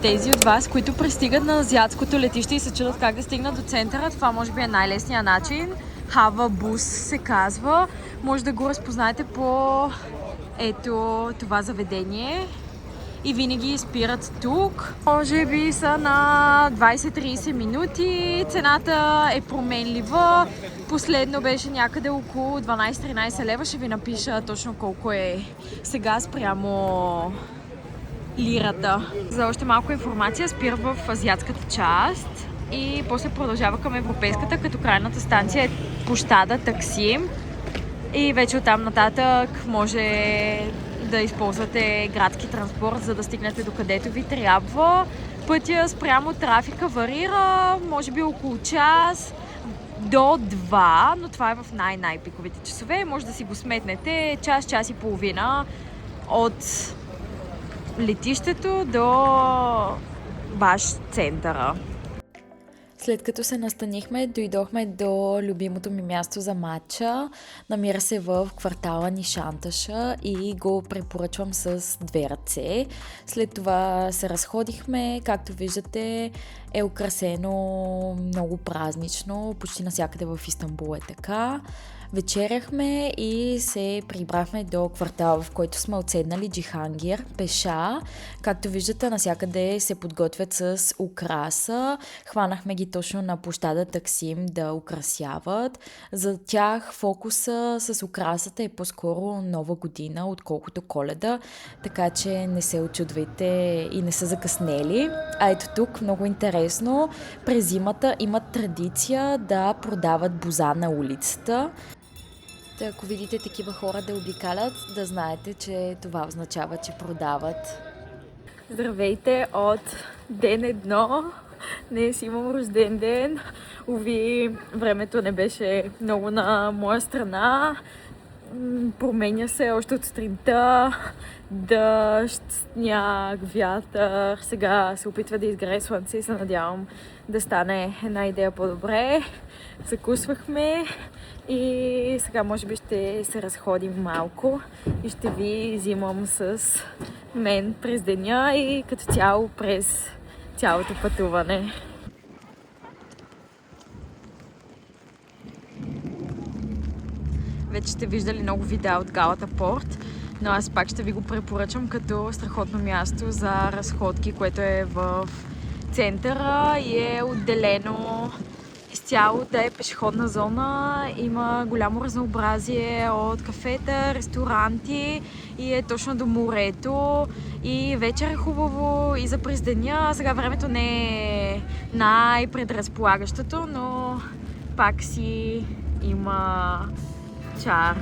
Тези от вас, които пристигат на азиатското летище и се чудят как да стигнат до центъра, това може би е най-лесният начин. Хава Бус се казва. Може да го разпознаете по ето това заведение. И винаги спират тук. Може би са на 20-30 минути. Цената е променлива. Последно беше някъде около 12-13 лева. Ще ви напиша точно колко е сега спрямо лирата. За още малко информация спира в азиатската част и после продължава към европейската, като крайната станция е площада Таксим. И вече оттам нататък може да използвате градски транспорт, за да стигнете до където ви трябва. Пътя спрямо трафика варира, може би около час до 2, но това е в най-пиковите часове. Може да си го сметнете час и половина от летището до ваш центъра. След като се настанихме, дойдохме до любимото ми място за матча. Намира се в квартала Нишанташа и го препоръчвам с 2 ръце. След това се разходихме. Както виждате, е украсено много празнично. Почти навсякъде в Истанбул е така. Вечеряхме и се прибрахме до квартала, в който сме отседнали, Джихангир, пеша. Както виждате, навсякъде се подготвят с украса. Хванахме ги точно на площада Таксим да украсяват. За тях фокуса с украсата е по-скоро Нова година, отколкото Коледа, така че не се очудвайте и не са закъснели. А ето тук, много интересно, през зимата имат традиция да продават боза на улицата. Ако видите такива хора да обикалят, да знаете, че това означава, че продават. Здравейте от ден 1. Днес имам рожден ден. Уви, времето не беше много на моя страна. Променя се още от сутринта. Дъжд, сняг, вятър. Сега се опитва да изгрее слънце и се надявам да стане една идея по-добре. Закусвахме и сега може би ще се разходим малко и ще ви взимам с мен през деня и като цяло през цялото пътуване. Вече сте виждали много видеа от Галата Порт, но аз пак ще ви го препоръчам като страхотно място за разходки, което е в центъра и е отделено изцяло да е пешеходна зона. Има голямо разнообразие от кафета, ресторанти и е точно до морето. И вечер е хубаво и за през деня. Сега времето не е най-предразполагащото, но пак си има чар.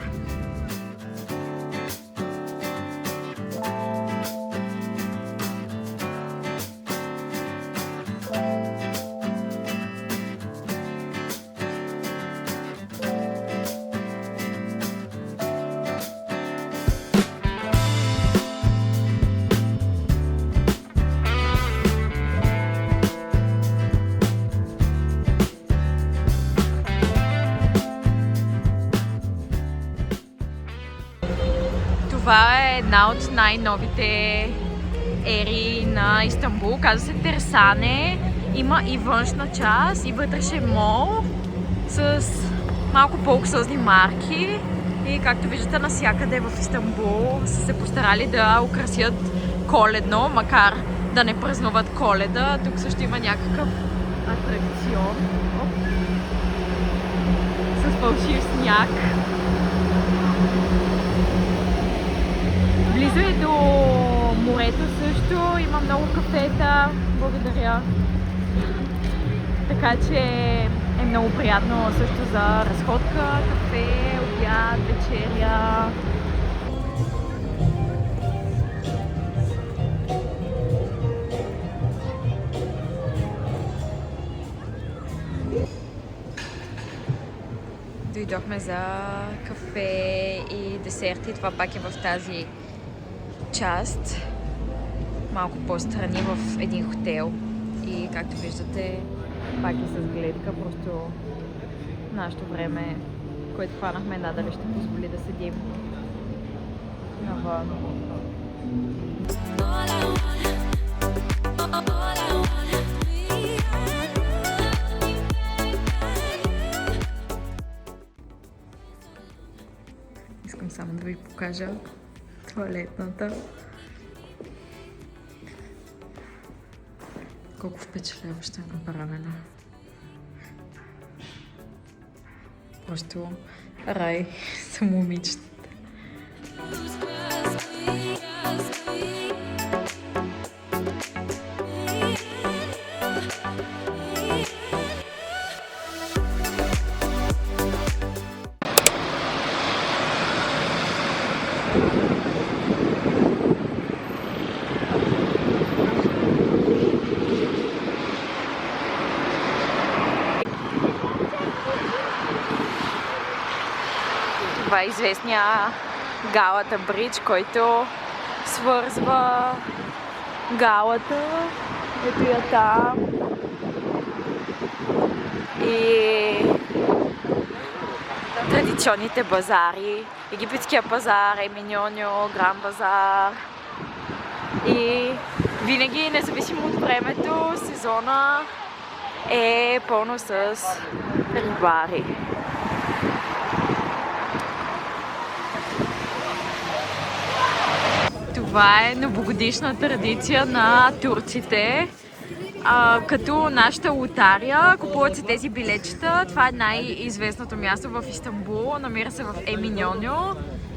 Това е една от най-новите ери на Истанбул. Казва се Терсане. Има и външна част, и вътрешен мол с малко по-луксозни марки. И както виждате, навсякъде в Истанбул са се постарали да украсят коледно, макар да не празнуват Коледа. Тук също има някакъв атракцион с фалшив сняг. Близо е до морето също, има много кафета, благодаря. Така че е много приятно също за разходка, кафе, обяд, вечеря. Дойдохме за кафе и десерти, това пак е в тази част, малко по-страни в един хотел. И както виждате, пак е с гледка, просто нашето време, което хванахме, надали ще позволи да седим навън. покажа туалетната. Колко впечатляващо е направена. Просто рай за момичета. Това е известния Галата бридж, който свързва Галата, ето я там, и традиционните базари, египетския пазар, Еминьоньо, Гран базар, и винаги, независимо от времето, сезона е пълно с рибари. Това е новогодишна традиция на турците. Като нашата лотария, купуват се тези билетчета. Това е най-известното място в Истанбул. Намира се в Еминьоньо.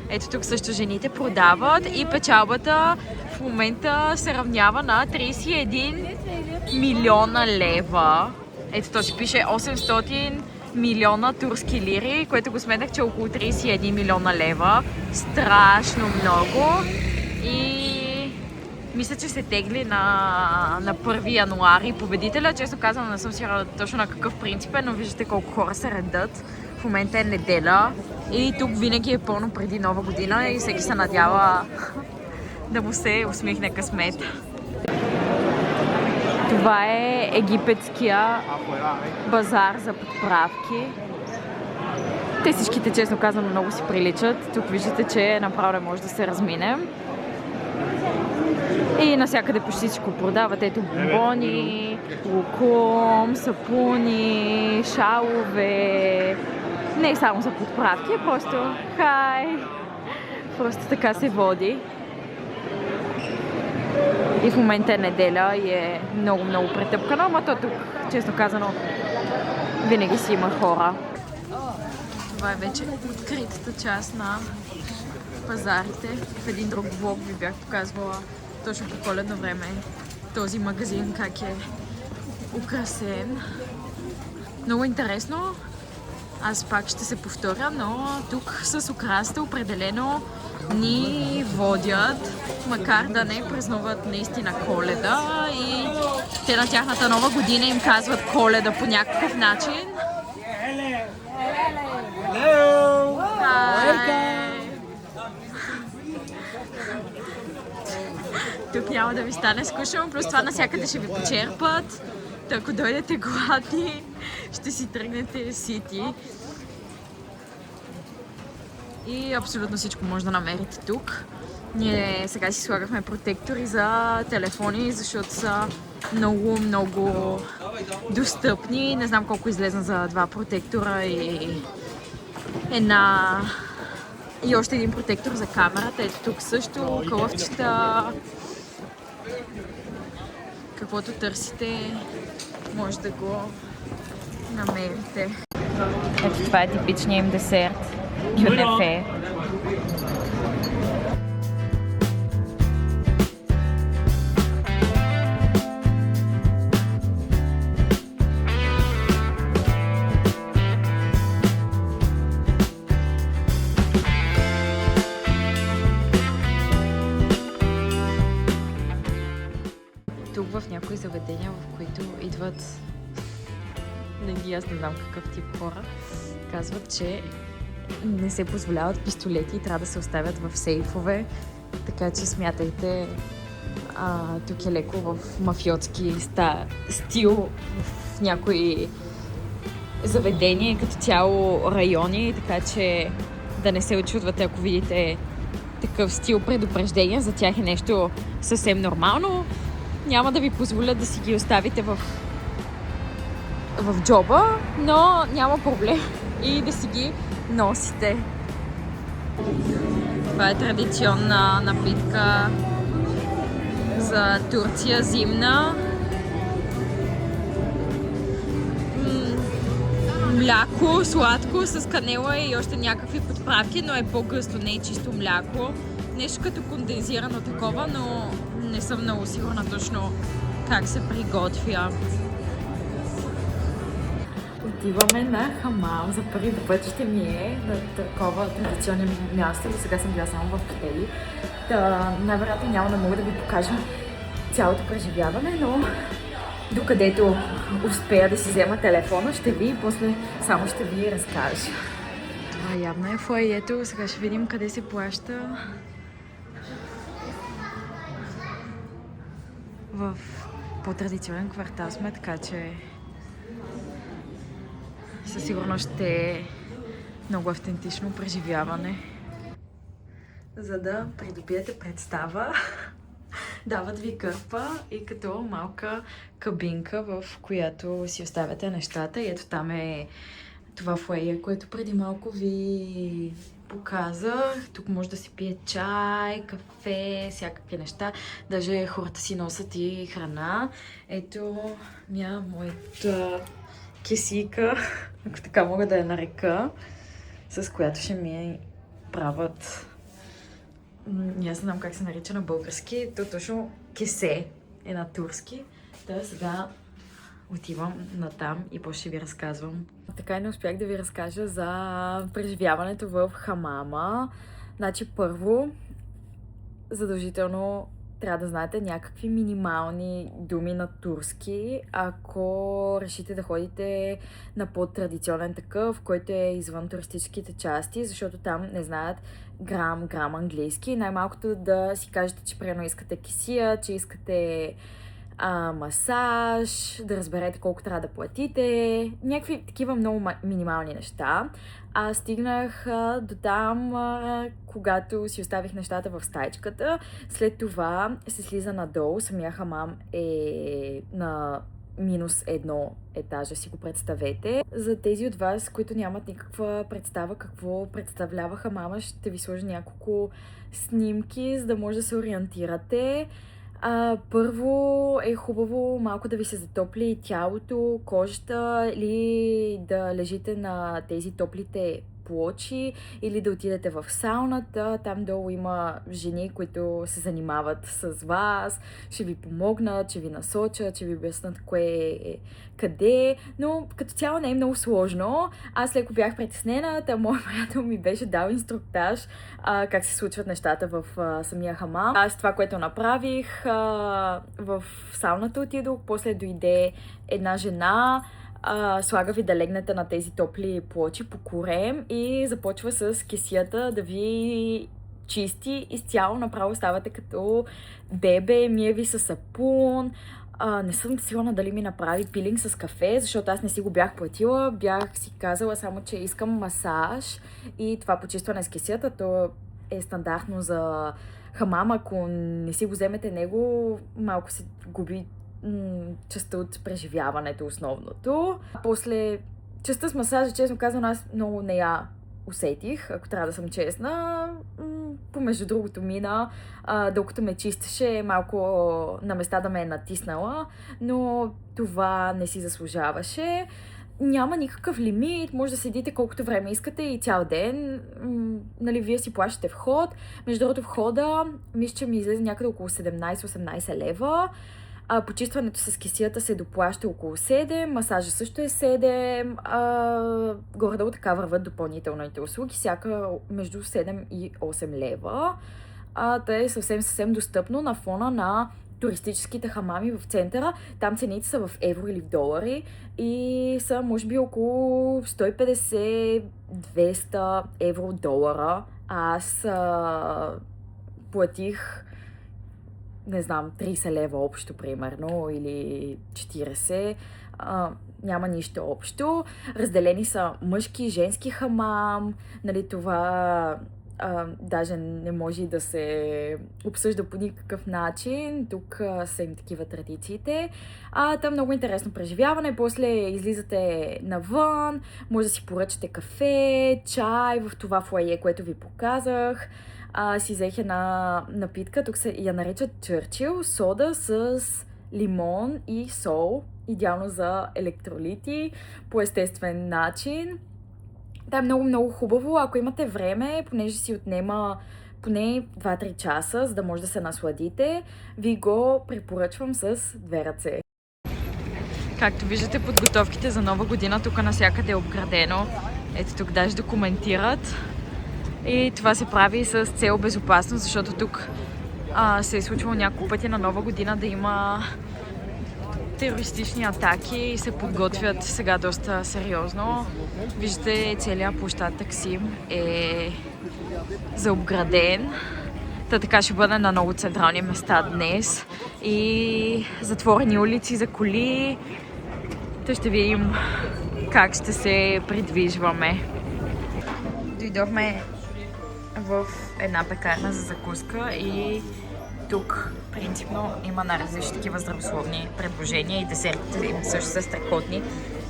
Ето тук също жените продават и печалбата в момента се равнява на 31 милиона лева. Ето то си пише 800 милиона турски лири, което го сметнах, че е около 31 милиона лева. Страшно много. И мисля, че се тегли на 1 януари победителя. Често казвам, не съм сигурна точно на какъв принцип е, но виждате колко хора се редат. В момента е неделя и тук винаги е пълно преди Нова година и всеки се надява да му се усмихне късмет. Това е египетския базар за подправки. Те всичките, честно казвам, много си приличат. Тук виждате, че направо не може да се разминем. И навсякъде почти всичко продават. Ето бомбони, лукум, сапуни, шалове. Не само за подправки, просто хай. Просто така се води. И в момента е неделя и е много претъпкано, ама то тук, честно казано, винаги си има хора. Това е вече откритата част на пазарите. В един друг влог ви бях показвала точно по коледно време този магазин, как е украсен. Много интересно. Аз пак ще се повторя, но тук с украсите определено ни водят, макар да не празнуват наистина Коледа, и те на тяхната Нова година им казват Коледа по някакъв начин. Тук няма да ви стане скучно, плюс това навсякъде ще ви почерпат. Ако дойдете гладни, ще си тръгнете сити. И абсолютно всичко може да намерите тук. Ние сега си слагахме протектори за телефони, защото са много достъпни. Не знам колко излезна за 2 протектора и още един протектор за камерата. Ето тук също кълъвчета. Каквото търсите, може да го намерите. Ето това е типичният им десерт. Кюнефе. Тук в някои заведения, в които идват, аз не знам какъв тип хора, казват, че не се позволяват пистолети и трябва да се оставят в сейфове, така че смятайте, тук е леко в мафиотски стил в някои заведения, като цяло райони, така че да не се очудвате, ако видите такъв стил предупреждения, за тях е нещо съвсем нормално. Няма да ви позволят да си ги оставите в джоба, но няма проблем и да си ги носите. Това е традиционна напитка за Турция, зимна. Мляко, сладко, с канела и още някакви подправки, но е по-гъсто, не е чисто мляко. Нещо като кондензирано такова, но не съм много сигурна точно как се приготвя. Отиваме на хамам. За първи път ще ми е на такова традиционно място. До сега съм била само в хотели. Най-вероятно няма да мога да ви покажа цялото преживяване, но докъдето успея да си взема телефона, ще ви и после само ще ви разкажа. Това явно е фоайето. Сега ще видим къде се плаща. В по-традиционен квартал сме, така че със сигурност ще е много автентично преживяване. За да придобиете представа, дават ви кърпа и като малка кабинка, в която си оставяте нещата. И ето там е това фоайе, което преди малко ви показах. Тук може да се пие чай, кафе, всякакви неща. Даже хората си носят и храна. Ето моята кесийка, ако така мога да я нарека, с която ще ми правят... Не знам как се нарича на български. То точно кесе е на турски. Та сега отивам натам и после ще ви разказвам. Така и не успях да ви разкажа за преживяването в хамама. Значи първо, задължително трябва да знаете някакви минимални думи на турски, ако решите да ходите на по-традиционен такъв, който е извън туристическите части, защото там не знаят грам английски. Най-малкото да си кажете, че примерно искате кесия, че искате масаж, да разберете колко трябва да платите, някакви такива много минимални неща. Стигнах до там, когато си оставих нещата в стаичката. След това се слиза надолу. Самия хамам е на -1 етажа, си го представете. За тези от вас, които нямат никаква представа какво представлява хамама, ще ви сложа няколко снимки, за да може да се ориентирате. Първо е хубаво малко да ви се затопли тялото, кожата, или да лежите на тези топлите плочи, или да отидете в сауната. Там долу има жени, които се занимават с вас, ще ви помогнат, ще ви насочат, ще ви обяснат кое е къде, но като цяло не е много сложно. Аз леко бях притеснена, моят приятел ми беше дал инструктаж как се случват нещата в самия хамам. Аз това, което направих, в сауната отидох, после дойде една жена, слага ви да легнете на тези топли плочи по корем и започва с кесията да ви чисти изцяло, направо ставате като бебе, мие ви със сапун. Не съм сигурна дали ми направи пилинг с кафе, защото аз не си го бях платила. Бях си казала само, че искам масаж и това почистване с кесията, то е стандартно за хамам. Ако не си го вземете него, малко се губи частта от преживяването, основното. После частта с масажа, честно казвам, аз много не я усетих, ако трябва да съм честна. Помежду другото мина, докато ме чистеше, малко на места да ме е натиснала, но това не си заслужаваше. Няма никакъв лимит, може да седите колкото време искате и цял ден. Нали, вие си плащате вход. Между другото, входа, мисля, че ми излезе някъде около 17-18 лева. Почистването с кесията се доплаща около 7, масажа също е 7, горе-долу така върват допълнителните услуги, всяка между 7 и 8 лева. Та е съвсем достъпно на фона на туристическите хамами в центъра. Там цените са в евро или в долари и са може би около 150-200 евро долара. Аз платих не знам, 30 лева общо, примерно, или 40. Няма нищо общо. Разделени са мъжки и женски хамам. Нали, това даже не може да се обсъжда по никакъв начин. Тук са им такива традициите. Там много интересно преживяване. После излизате навън, може да си поръчате кафе, чай в това фоайе, което ви показах. Си взех една напитка, тук се я наричат Чърчил, сода с лимон и сол, идеално за електролити, по естествен начин. Да, е много хубаво, ако имате време, понеже си отнема поне 2-3 часа, за да може да се насладите, ви го препоръчвам с 2 ръце. Както виждате, подготовките за нова година тук навсякъде е обградено. Ето тук даже документират. И това се прави с цел безопасност, защото тук се е случвало няколко пъти на нова година да има терористични атаки и се подготвят сега доста сериозно. Виждате, целият площад Таксим е заобграден. Така ще бъде на много централни места днес и затворени улици за коли. Ще видим как ще се придвижваме. Дойдохме в една пекарна за закуска и тук принципно има на различни такива здравословни предложения и десертите им също са страхотни.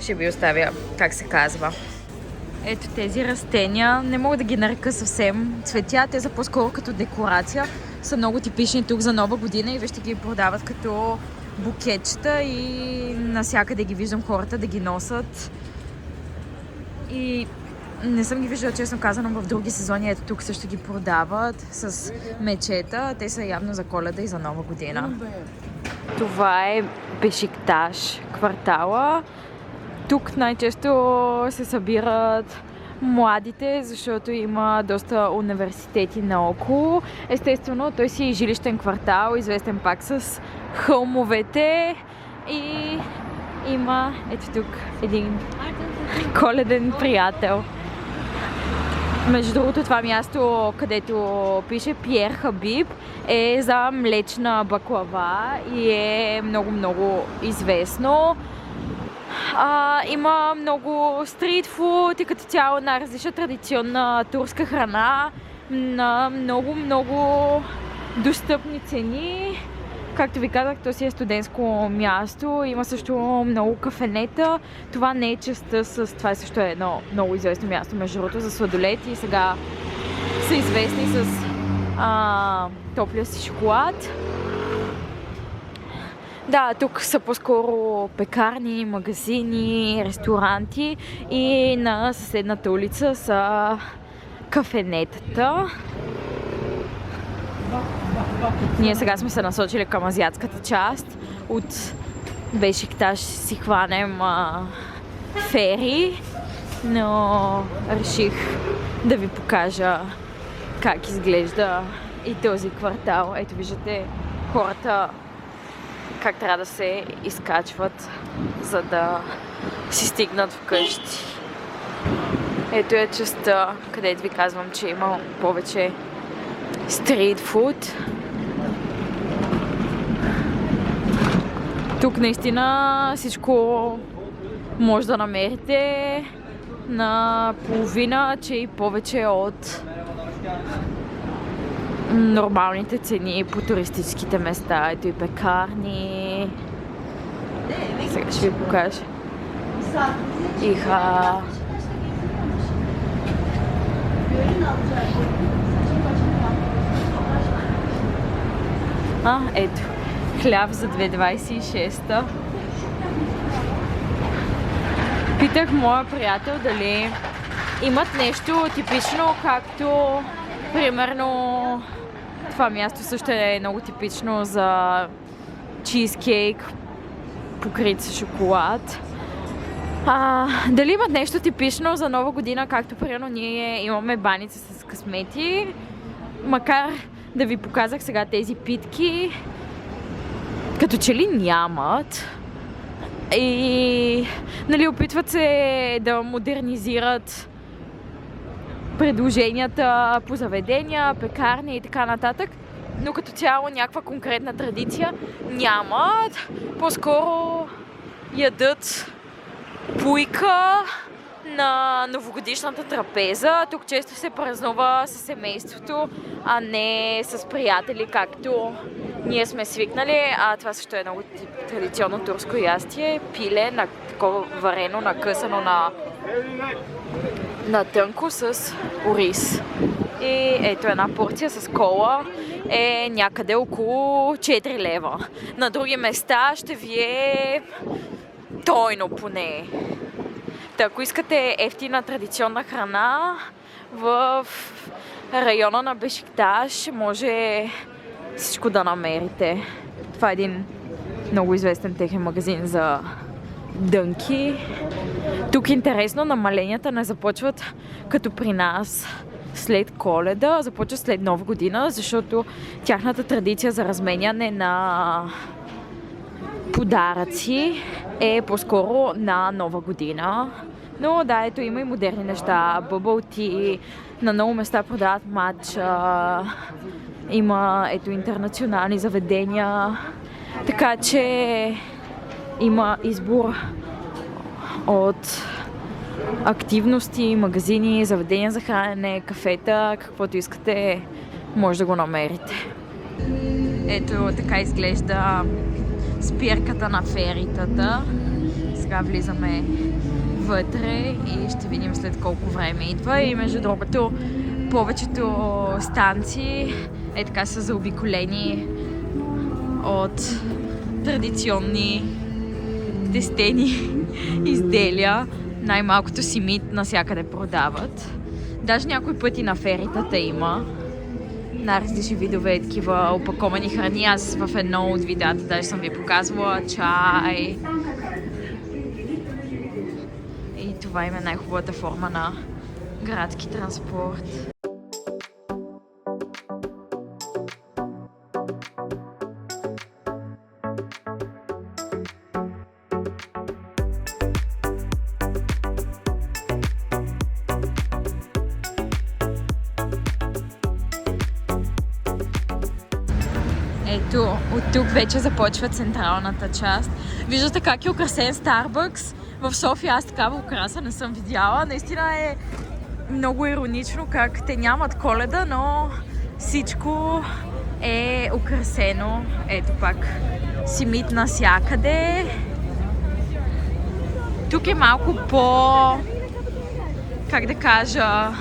Ще ви оставя как се казва. Ето тези растения, не мога да ги нарека съвсем цветя, те са по-скоро като декорация. Са много типични тук за нова година и вижте ги продават като букетчета и навсякъде ги виждам хората да ги носят. И не съм ги виждала, честно казано, в други сезони. Ето тук също ги продават с мечета. Те са явно за Коледа и за Нова година. Това е Бешикташ квартала. Тук най-често се събират младите, защото има доста университети наоколо. Естествено, той си е жилищен квартал, известен пак с хълмовете и има ето тук един коледен приятел. Между другото, това място, където пише Пиер Хабиб, е за млечна баклава и е много известно. Има много стритфуд и като цяло на различна традиционна турска храна на много достъпни цени. Както ви казах, то си е студентско място. Има също много кафенета. Това не е частта с... Това също е едно много известно място, между другото, за сладолети. И сега са известни с топлия си шоколад. Да, тук са по-скоро пекарни, магазини, ресторанти и на съседната улица са кафенетата. Ние сега сме се насочили към азиатската част. От Бешикташ си хванем фери, но реших да ви покажа как изглежда и този квартал. Ето виждате хората как трябва да се изкачват, за да си стигнат вкъщи. Ето е частта, където ви казвам, че има повече стрит фуд. Тук наистина всичко може да намерите на половина, че и повече от нормалните цени по туристическите места. Ето и пекарни. Сега ще ви покажа. Ето. Хляб за 2,26. Питах моя приятел дали имат нещо типично, както примерно това място също е много типично за чизкейк, покрит с шоколад. Дали имат нещо типично за Нова година, както примерно ние имаме баница с късмети, макар да ви показах сега тези питки, като че ли нямат. И нали, опитват се да модернизират предложенията по заведения, пекарни и така нататък, но като цяло някаква конкретна традиция нямат. По-скоро ядат пуйка на новогодишната трапеза. Тук често се празнува с семейството, а не с приятели, както ние сме свикнали. Това също е много традиционно турско ястие. Пиле, такова варено, накъсано на тънко с ориз. И ето една порция с кола е някъде около 4 лева. На други места ще ви е тройно поне. Ако искате ефтина традиционна храна в района на Бешикташ, може всичко да намерите. Това е един много известен техен магазин за дънки. Тук интересно, намаленията не започват като при нас след Коледа, започват след Нова година, защото тяхната традиция за разменяне на подаръци е по-скоро на Нова година. Но да, ето има и модерни неща, bubble tea, на много места продават матча, има ето интернационални заведения, така че има избор от активности, магазини, заведения за хранене, кафета, каквото искате, може да го намерите. Ето така изглежда спирката на феритата. Сега влизаме вътре и ще видим след колко време идва. И между другото, повечето станции така са заобиколени от традиционни тестени изделия. Най-малкото симит навсякъде продават. Даже някои пъти на феритата има най-различни видове такива опаковани храни. Аз в едно от видеята даже съм ви показвала чай. И това им е най-хубавата форма на градски транспорт. Ето, от тук вече започва централната част. Виждате как е украсен Starbucks. В София аз такава украса не съм видяла. Наистина е много иронично как те нямат Коледа, но всичко е украсено. Ето пак симит навсякъде. Тук е малко как да кажа,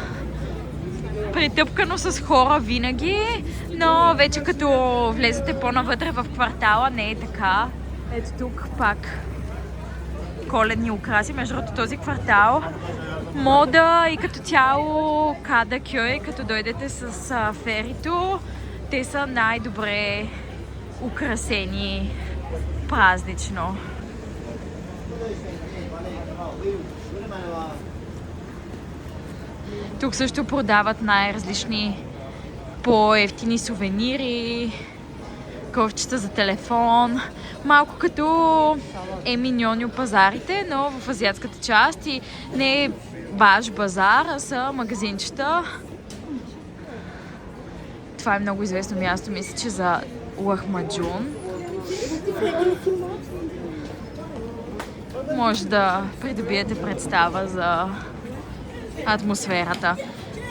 притъпкано с хора винаги, но вече като влезете по-навътре в квартала не е така. Ето тук пак коледни украси. Между другото този квартал мода и като цяло Кадакьой, като дойдете с ферито, те са най-добре украсени празнично. Тук също продават най-различни по-евтини сувенири, ковчета за телефон, малко като Еминьоньо пазарите, но в азиатската част и не е баш базар, а са магазинчета. Това е много известно място, мисля, че за Лахмаджун. Може да придобиете представа за атмосферата.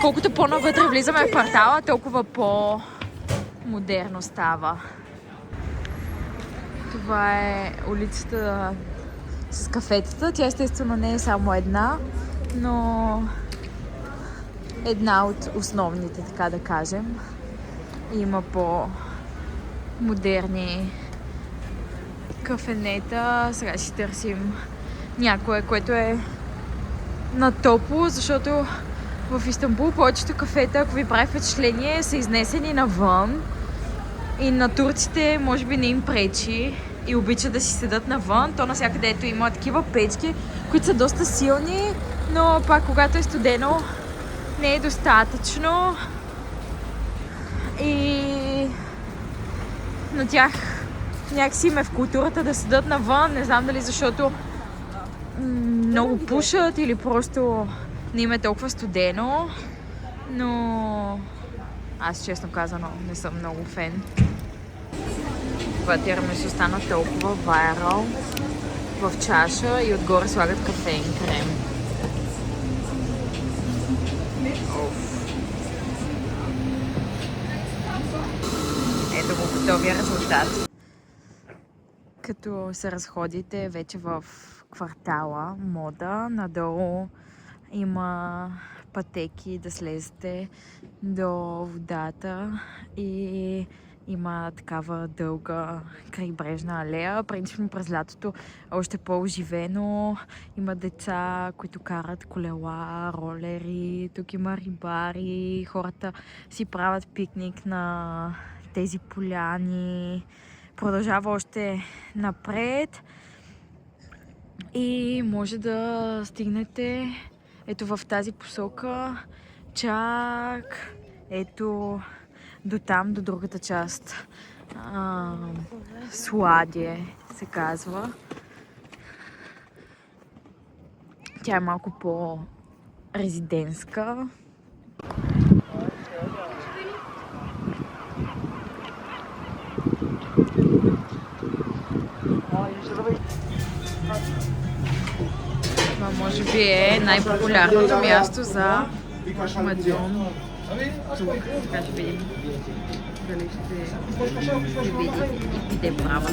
Колкото по-навътре влизаме в квартала, толкова по-модерно става. Това е улицата с кафетата. Тя естествено не е само една, но една от основните, така да кажем. Има по-модерни кафенета. Сега ще търсим някое, което е на топло, защото в Истанбул повечето кафета, ако ви прави впечатление, са изнесени навън. И на турците може би не им пречи и обичат да си седат навън. То навсякъде ето има такива печки, които са доста силни, но пак когато е студено не е достатъчно. И на тях някакси им е в културата да седат навън. Не знам дали защото много пушат или просто не им е толкова студено. Но аз честно казано не съм много фен. Това тирамису стана толкова вайрал в чаша и отгоре слагат кафеин крем. Ето го готовия резултат. Като се разходите вече в квартала Мода, надолу има пътеки да слезете до водата и има такава дълга крайбрежна алея. Принципно през лятото още по-оживено. Има деца, които карат колела, ролери, тук има рибари, хората си правят пикник на тези поляни. Продължава още напред и може да стигнете ето в тази посока, чак ето до там, до другата част. Сладие се казва. Тя е малко по-резидентска. Това може би е най-популярното място за Маджон. Така ще видим дали ще види и къде права.